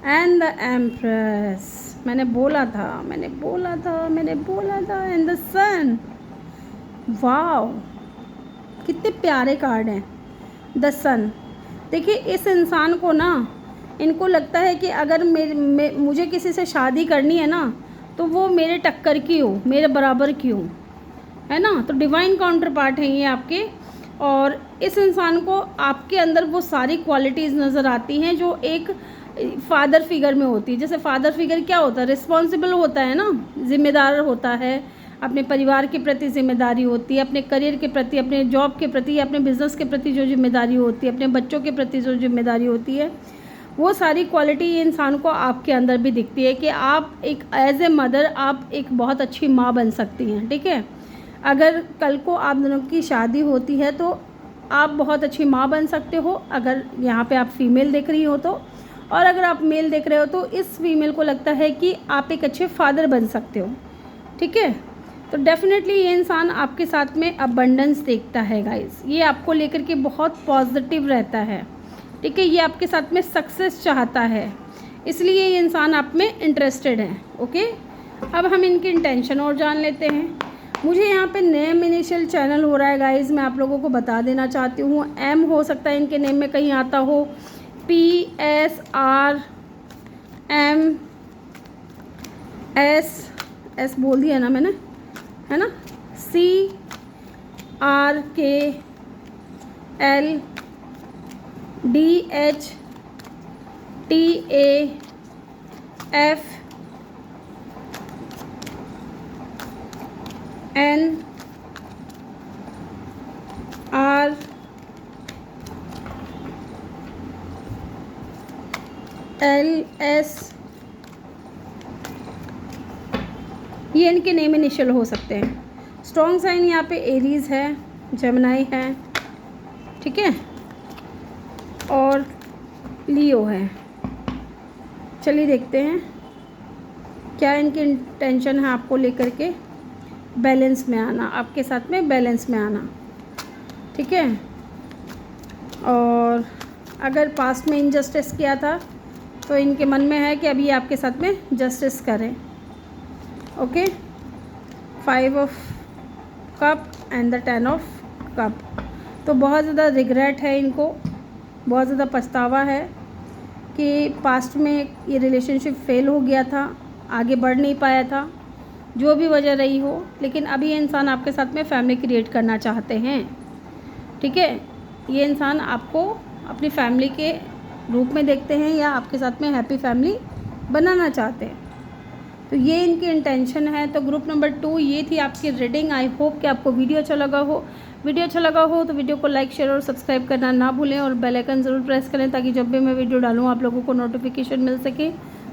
एंड द एम्प्रेस, मैंने बोला था एंड द सन, वाओ कितने प्यारे कार्ड हैं। द सन, देखिए इस इंसान को ना इनको लगता है कि अगर मुझे किसी से शादी करनी है ना, तो वो मेरे टक्कर की हो, मेरे बराबर की हो, है ना। तो डिवाइन काउंटर पार्ट हैं ये आपके, और इस इंसान को आपके अंदर वो सारी क्वालिटीज़ नज़र आती हैं जो एक फादर फिगर में होती है। जैसे फादर फिगर क्या होता है, रिस्पॉन्सिबल होता है ना, ज़िम्मेदार होता है, अपने परिवार के प्रति ज़िम्मेदारी होती है, अपने करियर के प्रति, अपने जॉब के प्रति, अपने बिज़नेस के प्रति जो जिम्मेदारी होती है, अपने बच्चों के प्रति जो जिम्मेदारी होती है, वो सारी क्वालिटी ये इंसान को आपके अंदर भी दिखती है कि आप एक एज ए मदर आप एक बहुत अच्छी माँ बन सकती हैं, ठीक है। अगर कल को आप दोनों की शादी होती है तो आप बहुत अच्छी माँ बन सकते हो, अगर यहाँ पे आप फीमेल देख रही हो तो, और अगर आप मेल देख रहे हो तो इस फीमेल को लगता है कि आप एक अच्छे फादर बन सकते हो, ठीक है। तो डेफिनेटली ये इंसान आपके साथ में अबंडेंस देखता है गाइस, ये आपको लेकर के बहुत पॉजिटिव रहता है, ठीक है। ये आपके साथ में सक्सेस चाहता है, इसलिए ये इंसान आप में इंटरेस्टेड है, ओके। अब हम इनकी इंटेंशन और जान लेते हैं। मुझे यहाँ पे नेम इनिशियल चैनल हो रहा है गाइस, मैं आप लोगों को बता देना चाहती हूँ। एम हो सकता है इनके नेम में कहीं आता हो, PSRM, एस बोल दिया ना मैंने, है ना, CRKLDHTAFLS, ये इनके नेम इनिशियल हो सकते हैं। स्ट्रॉन्ग साइन यहाँ पे एरीज है, जेमिनी है, ठीक है, और लियो है। चलिए देखते हैं क्या इनकी इंटेंशन है आपको लेकर के बैलेंस में आना, आपके साथ में बैलेंस में आना, ठीक है। और अगर पास्ट में इनजस्टिस किया था तो इनके मन में है कि अभी आपके साथ में जस्टिस करें, okay. 5 of cup and the 10 of cup, तो बहुत ज़्यादा रिग्रेट है इनको, बहुत ज़्यादा पछतावा है कि पास्ट में ये रिलेशनशिप फेल हो गया था, आगे बढ़ नहीं पाया था, जो भी वजह रही हो, लेकिन अभी ये इंसान आपके साथ में फैमिली क्रिएट करना चाहते हैं, ठीक है। ये इंसान आपको अपनी फैमिली के रूप में देखते हैं या आपके साथ में हैप्पी फैमिली बनाना चाहते हैं, तो ये इनकी इंटेंशन है। तो ग्रुप नंबर 2 ये थी आपकी रीडिंग। आई होप कि आपको वीडियो अच्छा लगा हो। वीडियो अच्छा लगा हो तो वीडियो को लाइक, शेयर और सब्सक्राइब करना ना भूलें, और बेल आइकन ज़रूर प्रेस करें ताकि जब भी मैं वीडियो डालूँ आप लोगों को नोटिफिकेशन मिल सके।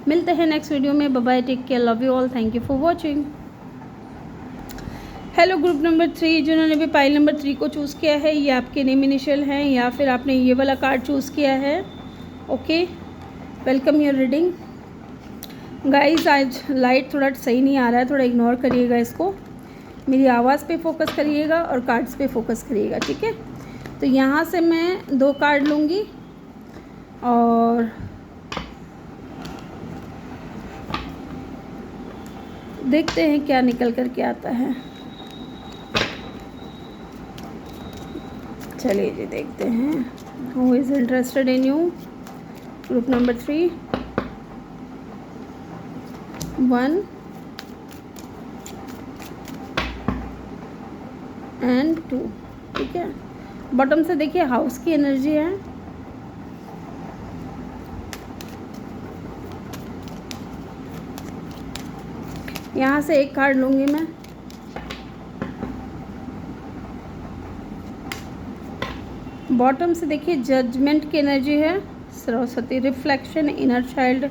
मिलते हैं नेक्स्ट वीडियो में। Bye bye, take care, love you all, thank you for watching. Hello group number 3, जिन्होंने भी पाइल नंबर 3 को चूज़ किया है, ये आपके नेम इनिशियल हैं या फिर आपने ये वाला कार्ड चूज़ किया है, okay. Welcome your reading guys. आज लाइट थोड़ा सही नहीं आ रहा है, थोड़ा इग्नोर करिएगा इसको, मेरी आवाज़ पे फोकस करिएगा और कार्ड्स पे फोकस करिएगा, ठीक है। तो यहाँ से मैं 2 कार्ड लूँगी और देखते हैं क्या निकल कर के आता है। चलिए जी देखते हैं। Who is interested in you, group number 3, 1 and 2, ठीक है। बॉटम से देखिए हाउस की एनर्जी है, यहाँ से एक कार्ड लूँगी मैं, बॉटम से देखिए जजमेंट की एनर्जी है, Saraswati, reflection, inner child,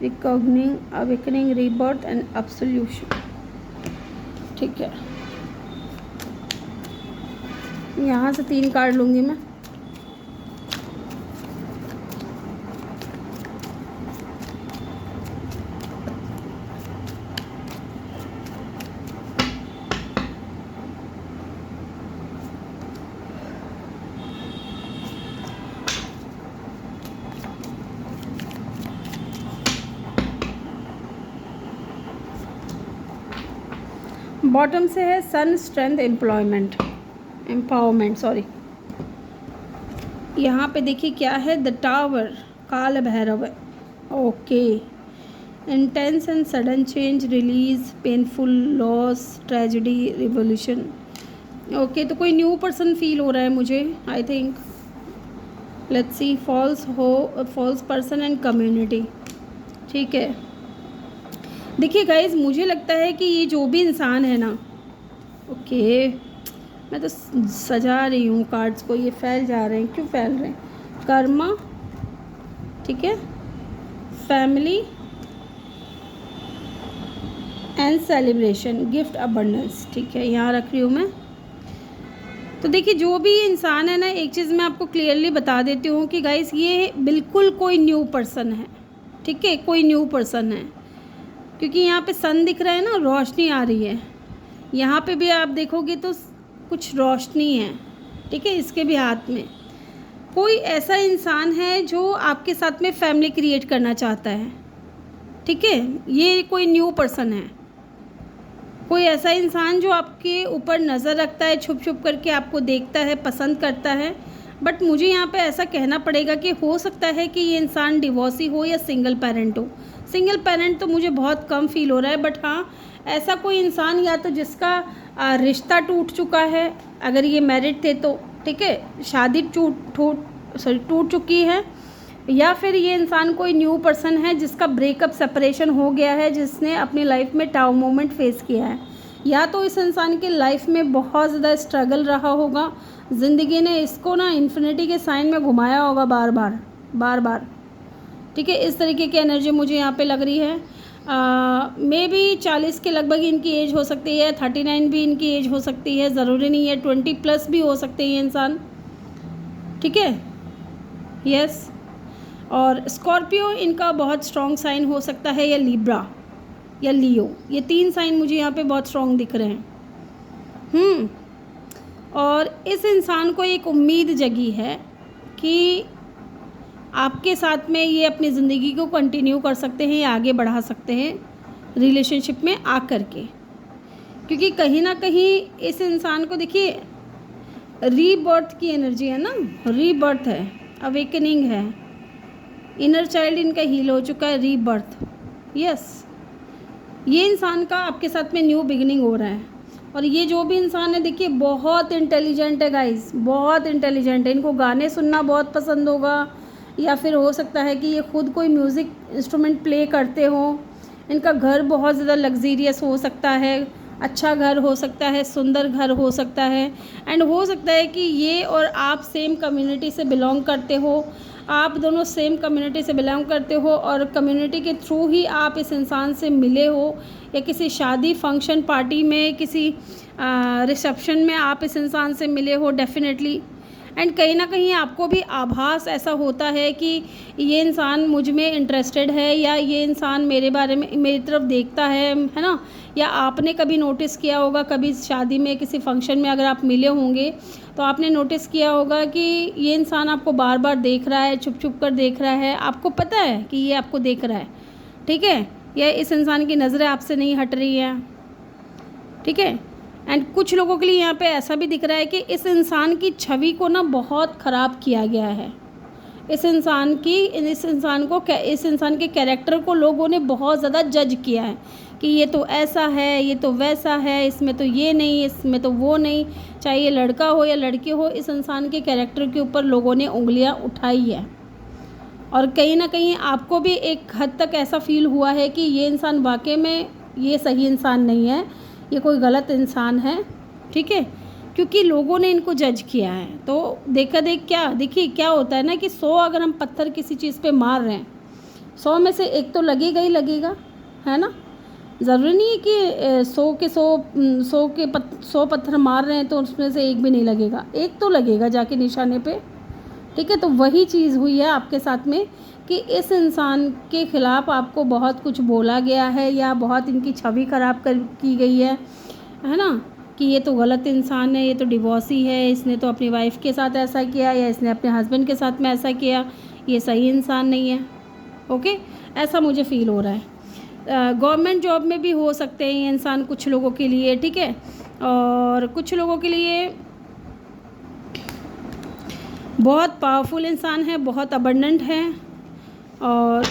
रिकॉग्निंग, awakening, rebirth and absolution, ठीक है। यहाँ से 3 कार्ड लूँगी मैं, बॉटम से है सन, स्ट्रेंथ, एम्पावरमेंट, सॉरी। यहाँ पे देखिए क्या है, द टावर, काल भैरव है। Okay, intense and sudden change, release, painful, loss, tragedy, revolution. Okay, तो कोई न्यू पर्सन फील हो रहा है मुझे, I think. Let's see, false person and community. ठीक है, देखिए गाइज, मुझे लगता है कि ये जो भी इंसान है ना, ओके मैं तो सजा रही हूँ कार्ड्स को, ये फैल जा रहे हैं, क्यों फैल रहे हैं? कर्मा, ठीक है, family and celebration, gift, abundance. ठीक है, यहाँ रख रही हूँ मैं। तो देखिए, जो भी इंसान है ना, एक चीज़ मैं आपको क्लियरली बता देती हूँ कि गाइस, ये बिल्कुल कोई न्यू पर्सन है। ठीक है, कोई न्यू पर्सन है, क्योंकि यहाँ पे सन दिख रहा है ना, रोशनी आ रही है। यहाँ पे भी आप देखोगे तो कुछ रोशनी है। ठीक है, इसके भी हाथ में कोई ऐसा इंसान है जो आपके साथ में फैमिली क्रिएट करना चाहता है। ठीक है, ये कोई न्यू पर्सन है, कोई ऐसा इंसान जो आपके ऊपर नज़र रखता है, छुप छुप करके आपको देखता है, पसंद करता है। बट मुझे यहाँ पे ऐसा कहना पड़ेगा कि हो सकता है कि ये इंसान डिवोर्सी हो या सिंगल पेरेंट हो। सिंगल पेरेंट तो मुझे बहुत कम फील हो रहा है, बट हाँ, ऐसा कोई इंसान या तो जिसका रिश्ता टूट चुका है, अगर ये मैरिड थे तो, ठीक है, शादी टूट चुकी है, या फिर ये इंसान कोई न्यू पर्सन है जिसका ब्रेकअप, सेपरेशन हो गया है, जिसने अपनी लाइफ में टाउ मोमेंट फेस किया है, या तो इस इंसान की लाइफ में बहुत ज़्यादा स्ट्रगल रहा होगा, ज़िंदगी ने इसको ना इन्फिनिटी के साइन में घुमाया होगा बार बार। ठीक है, इस तरीके की एनर्जी मुझे यहाँ पे लग रही है। मे बी 40 के लगभग इनकी एज हो सकती है, 39 भी इनकी एज हो सकती है, ज़रूरी नहीं है, 20 प्लस भी हो सकते हैं ये इंसान। ठीक है, यस। और स्कॉर्पियो इनका बहुत स्ट्रॉन्ग साइन हो सकता है, या लिब्रा या लियो, ये 3 साइन मुझे यहाँ पे बहुत स्ट्रॉन्ग दिख रहे हैं। और इस इंसान को एक उम्मीद जगी है कि आपके साथ में ये अपनी ज़िंदगी को कंटिन्यू कर सकते हैं या आगे बढ़ा सकते हैं रिलेशनशिप में आकर के, क्योंकि कहीं ना कहीं इस इंसान को देखिए, रीबर्थ की एनर्जी है ना, रीबर्थ है, अवेकनिंग है, इनर चाइल्ड इनका हील हो चुका है, रीबर्थ। यस, ये इंसान का आपके साथ में न्यू बिगिनिंग हो रहा है। और ये जो भी इंसान है, देखिए, बहुत इंटेलिजेंट है गाइस, बहुत इंटेलिजेंट है। इनको गाने सुनना बहुत पसंद होगा, या फिर हो सकता है कि ये खुद कोई म्यूज़िक इंस्ट्रूमेंट प्ले करते हो। इनका घर बहुत ज़्यादा लग्जीरियस हो सकता है, अच्छा घर हो सकता है, सुंदर घर हो सकता है, एंड हो सकता है कि ये और आप सेम कम्युनिटी से बिलोंग करते हो, आप दोनों सेम कम्युनिटी से बिलोंग करते हो, और कम्युनिटी के थ्रू ही आप इस इंसान से मिले हो, या किसी शादी, फंक्शन, पार्टी में, किसी रिसेप्शन में आप इस इंसान से मिले हो डेफिनेटली। एंड कहीं ना कहीं आपको भी आभास ऐसा होता है कि ये इंसान मुझ में इंटरेस्टेड है, या ये इंसान मेरे बारे में, मेरी तरफ देखता है ना। या आपने कभी नोटिस किया होगा, कभी शादी में, किसी फंक्शन में अगर आप मिले होंगे, तो आपने नोटिस किया होगा कि ये इंसान आपको बार बार देख रहा है, छुप छुप कर देख रहा है, आपको पता है कि ये आपको देख रहा है। ठीक है, या इस इंसान की नज़रें आपसे नहीं हट रही हैं। ठीक है, एंड कुछ लोगों के लिए यहाँ पे ऐसा भी दिख रहा है कि इस इंसान की छवि को ना बहुत ख़राब किया गया है। इस इंसान के कैरेक्टर को लोगों ने बहुत ज़्यादा जज किया है कि ये तो ऐसा है, ये तो वैसा है, इसमें तो ये नहीं, इसमें तो वो नहीं। चाहे ये लड़का हो या लड़की हो, इस इंसान के कैरेक्टर के ऊपर लोगों ने उंगलियां उठाई है। और कहीं ना कहीं आपको भी एक हद तक ऐसा फील हुआ है कि ये इंसान वाकई में ये सही इंसान नहीं है, ये कोई गलत इंसान है। ठीक है, क्योंकि लोगों ने इनको जज किया है। तो देखिए क्या होता है ना कि 100 अगर हम पत्थर किसी चीज़ पे मार रहे हैं, 100 में से एक तो लगेगा ही लगेगा, है ना। ज़रूरी नहीं है कि 100 पत्थर मार रहे हैं तो उसमें से एक भी नहीं लगेगा, एक तो लगेगा जाके निशाने पे। ठीक है, तो वही चीज़ हुई है आपके साथ में कि इस इंसान के ख़िलाफ़ आपको बहुत कुछ बोला गया है, या बहुत इनकी छवि ख़राब की गई है ना, कि ये तो गलत इंसान है, ये तो डिवोर्सी है, इसने तो अपनी वाइफ के साथ ऐसा किया, या इसने अपने हस्बैंड के साथ में ऐसा किया, ये सही इंसान नहीं है। ओके, ऐसा मुझे फ़ील हो रहा है। गवर्नमेंट जॉब में भी हो सकते हैं ये इंसान कुछ लोगों के लिए। ठीक है, और कुछ लोगों के लिए बहुत पावरफुल इंसान है, बहुत अबंडेंट है, और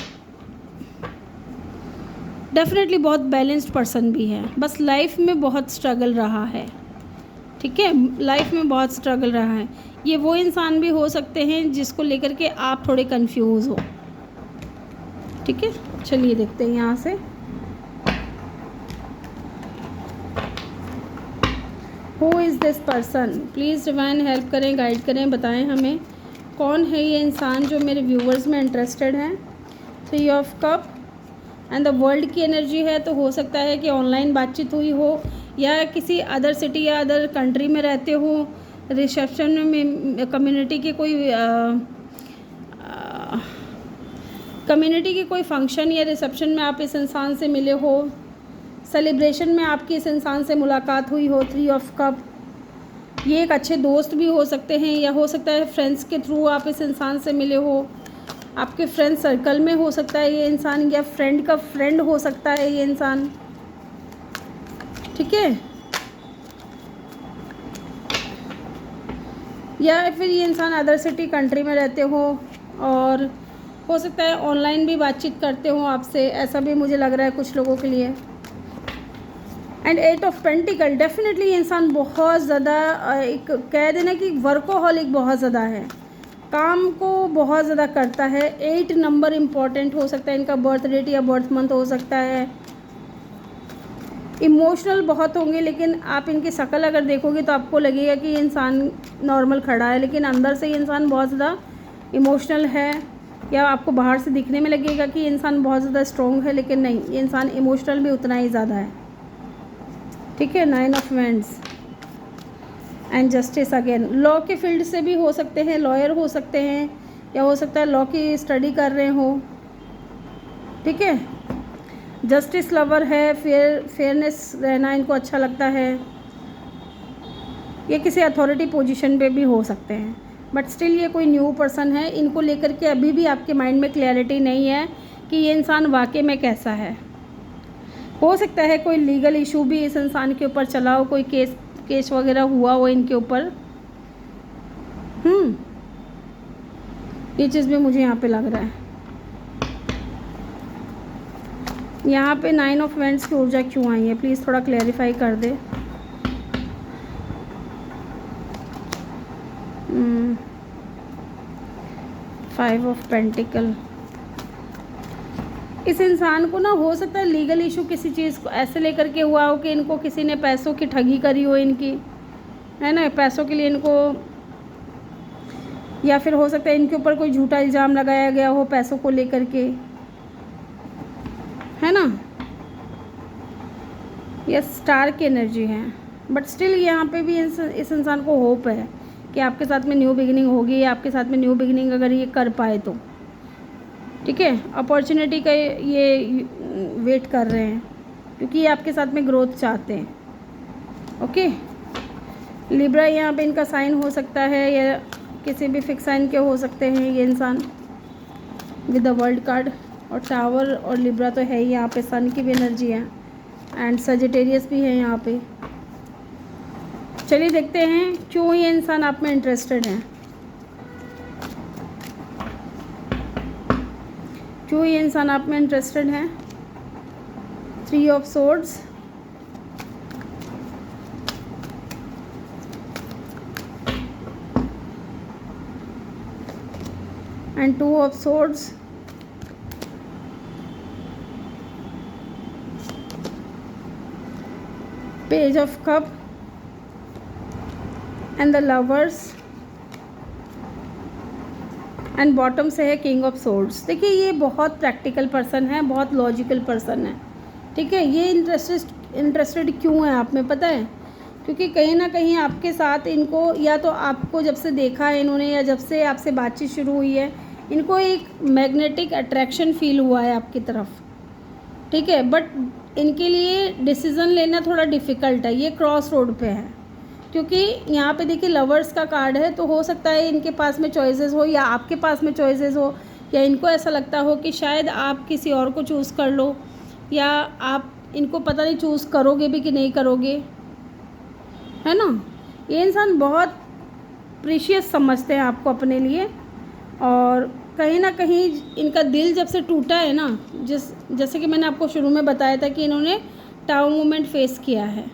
डेफिनेटली बहुत बैलेंस्ड पर्सन भी है, बस लाइफ में बहुत स्ट्रगल रहा है। ठीक है, लाइफ में बहुत स्ट्रगल रहा है। ये वो इंसान भी हो सकते हैं जिसको लेकर के आप थोड़े कंफ्यूज हो। ठीक है, चलिए देखते हैं यहाँ से। Who is this person, please divine help करें, गाइड करें, बताएं हमें कौन है ये इंसान जो मेरे व्यूवर्स में इंटरेस्टेड हैं। 3 of cup and the world की एनर्जी है, तो हो सकता है कि ऑनलाइन बातचीत हुई हो या किसी अदर सिटी या अदर कंट्री में रहते हो, रिसेप्शन में कम्युनिटी के कोई फंक्शन या रिसेप्शन में आप इस इंसान से मिले हो, सेलिब्रेशन में आपकी इस इंसान से मुलाकात हुई हो। 3 ऑफ कप, ये एक अच्छे दोस्त भी हो सकते हैं या हो सकता है फ्रेंड्स के थ्रू आप इस इंसान से मिले हो, आपके फ्रेंड सर्कल में हो सकता है ये इंसान, या फ्रेंड का फ्रेंड हो सकता है ये इंसान। ठीक है, या फिर ये इंसान अदर सिटी कंट्री में रहते हो और हो सकता है ऑनलाइन भी बातचीत करते हो आपसे, ऐसा भी मुझे लग रहा है कुछ लोगों के लिए। एंड 8 ऑफ पेंटिकल, डेफिनेटली ये इंसान बहुत ज़्यादा एक कह देना कि वर्कोहॉलिक बहुत ज़्यादा है, काम को बहुत ज़्यादा करता है। 8 नंबर इम्पॉर्टेंट हो सकता है, इनका बर्थ डेट या बर्थ मंथ हो सकता है। इमोशनल बहुत होंगे, लेकिन आप इनकी शक्ल अगर देखोगे तो आपको लगेगा कि ये इंसान नॉर्मल खड़ा है, लेकिन अंदर से ये इंसान बहुत ज़्यादा इमोशनल है, या आपको बाहर से दिखने में लगेगा कि ये इंसान बहुत ज़्यादा स्ट्रॉन्ग है, लेकिन नहीं, ये इंसान इमोशनल भी उतना ही ज़्यादा है। ठीक है, 9 of wands and justice again, law के फील्ड से भी हो सकते हैं, लॉयर हो सकते हैं, या हो सकता है लॉ की स्टडी कर रहे हो। ठीक है, जस्टिस लवर है, फेयरनेस रहना इनको अच्छा लगता है, ये किसी अथॉरिटी पोजीशन पे भी हो सकते हैं, बट स्टिल ये कोई न्यू पर्सन है। इनको लेकर के अभी भी आपके माइंड में क्लैरिटी नहीं है कि ये इंसान वाकई में कैसा है। हो सकता है कोई लीगल इशू भी इस इंसान के ऊपर चला हो, कोई केस वगैरह हुआ हो इनके ऊपर। ये चीज़ भी मुझे यहाँ पे लग रहा है। यहाँ पे 9 ऑफ वैंड्स की ऊर्जा क्यों आई है, प्लीज़ थोड़ा क्लैरिफाई कर दे। फाइव ऑफ पेंटिकल, इस इंसान को ना हो सकता है लीगल इशू किसी चीज़ को ऐसे लेकर के हुआ हो कि इनको किसी ने पैसों की ठगी करी हो इनकी, है ना, पैसों के लिए इनको, या फिर हो सकता है इनके ऊपर कोई झूठा इल्ज़ाम लगाया गया हो पैसों को लेकर के, है ना। ये स्टार की एनर्जी है, बट स्टिल यहाँ पे भी इस इंसान को होप है कि आपके साथ में न्यू बिगिनिंग होगी, या आपके साथ में न्यू बिगिनिंग अगर ये कर पाए तो। ठीक है, अपॉर्चुनिटी का ये वेट कर रहे हैं क्योंकि ये आपके साथ में ग्रोथ चाहते हैं। ओके, लिब्रा यहाँ पे इनका साइन हो सकता है, या किसी भी फिक्स साइन के हो सकते हैं ये इंसान विद द वर्ल्ड कार्ड, और टावर और लिब्रा तो है ही यहाँ पे, सन की भी एनर्जी है एंड सजिटेरियस भी है यहाँ पे। चलिए देखते हैं क्यों ये इंसान आप में इंटरेस्टेड है, क्यों ये इंसान आप में इंटरेस्टेड है। 3 of swords and 2 of swords, page of cup and the lovers, and bottom से है किंग ऑफ सोर्ड्स। देखिए ये बहुत प्रैक्टिकल पर्सन है, बहुत लॉजिकल पर्सन है। ठीक है, ये इंटरेस्टेड क्यों है आप में पता है, क्योंकि कहीं ना कहीं आपके साथ इनको, या तो आपको जब से देखा है इन्होंने, या जब से आपसे बातचीत शुरू हुई है, इनको एक मैग्नेटिक अट्रैक्शन फील हुआ है आपकी तरफ। ठीक है, बट इनके लिए डिसीज़न लेना थोड़ा डिफ़िकल्ट है, ये क्रॉस रोड पे है, क्योंकि यहाँ पे देखिए लवर्स का कार्ड है, तो हो सकता है इनके पास में चॉइसेस हो, या आपके पास में चॉइसेस हो, या इनको ऐसा लगता हो कि शायद आप किसी और को चूज़ कर लो, या आप इनको पता नहीं चूज़ करोगे भी कि नहीं करोगे, है ना। ये इंसान बहुत प्रीशियस समझते हैं आपको अपने लिए, और कहीं ना कहीं इनका दिल जब से टूटा है ना, जैसे कि मैंने आपको शुरू में बताया था कि इन्होंने टाउ मूवमेंट फेस किया है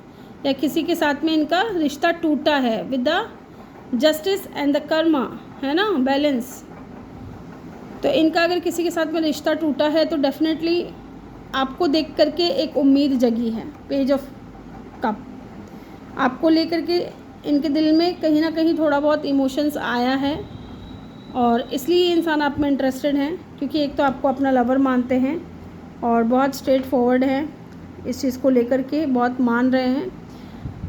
या किसी के साथ में इनका रिश्ता टूटा है with the justice and the Karma, है ना, बैलेंस। तो इनका अगर किसी के साथ में रिश्ता टूटा है तो डेफिनेटली आपको देख करके एक उम्मीद जगी है। पेज ऑफ कप आपको लेकर के इनके दिल में कहीं ना कहीं थोड़ा बहुत इमोशंस आया है और इसलिए ये इंसान आप में इंटरेस्टेड हैं, क्योंकि एक तो आपको अपना लवर मानते हैं और बहुत स्ट्रेट फॉरवर्ड हैं, इस चीज़ को लेकर के बहुत मान रहे हैं।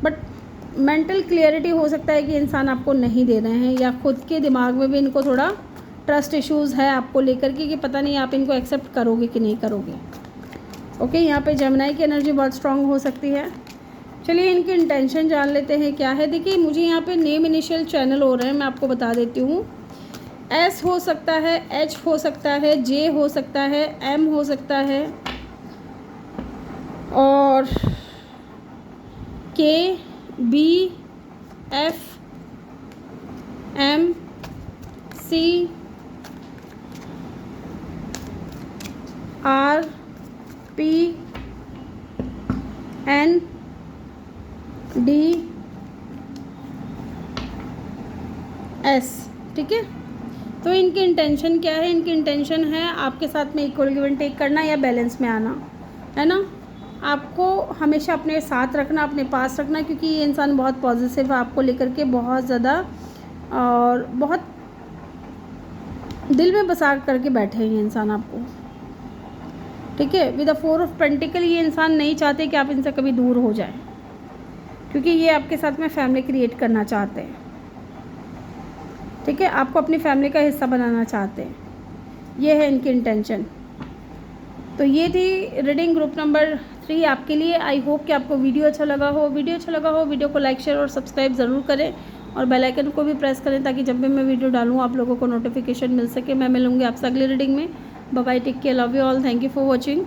बट मेंटल क्लियरिटी हो सकता है कि इंसान आपको नहीं दे रहे हैं, या खुद के दिमाग में भी इनको थोड़ा ट्रस्ट इश्यूज़ है आपको लेकर के कि पता नहीं आप इनको एक्सेप्ट करोगे कि नहीं करोगे। ओके, यहाँ पे जेमिनी की एनर्जी बहुत स्ट्रांग हो सकती है। चलिए इनकी इंटेंशन जान लेते हैं क्या है। देखिए मुझे यहाँ पे नेम इनिशियल चैनल हो रहे हैं, मैं आपको बता देती हूँ। एस हो सकता है, एच हो सकता है, जे हो सकता है, एम हो सकता है और K, B, F, M, C, R, P, N, D, S. ठीक है, तो इनकी इंटेंशन क्या है? इनकी इंटेंशन है आपके साथ में इक्वल गिव एंड टेक करना या बैलेंस में आना, है ना। आपको हमेशा अपने साथ रखना, अपने पास रखना, क्योंकि ये इंसान बहुत पॉजिटिव है आपको लेकर के, बहुत ज़्यादा और बहुत दिल में बसा करके बैठे हैं ये इंसान आपको। ठीक है, विद द 4 ऑफ पेंटिकल ये इंसान नहीं चाहते कि आप इनसे कभी दूर हो जाए, क्योंकि ये आपके साथ में फैमिली क्रिएट करना चाहते हैं। ठीक है, आपको अपनी फैमिली का हिस्सा बनाना चाहते हैं, ये है इनकी इंटेंशन। तो ये थी रीडिंग ग्रुप नंबर 3 आपके लिए। आई होप कि आपको वीडियो अच्छा लगा हो। वीडियो को लाइक, शेयर और सब्सक्राइब ज़रूर करें और बेल आइकन को भी प्रेस करें ताकि जब भी मैं वीडियो डालूँ आप लोगों को नोटिफिकेशन मिल सके। मैं मिलूँगी आपसे अगली रीडिंग में। Bye bye, take care, love you all, thank you for watching.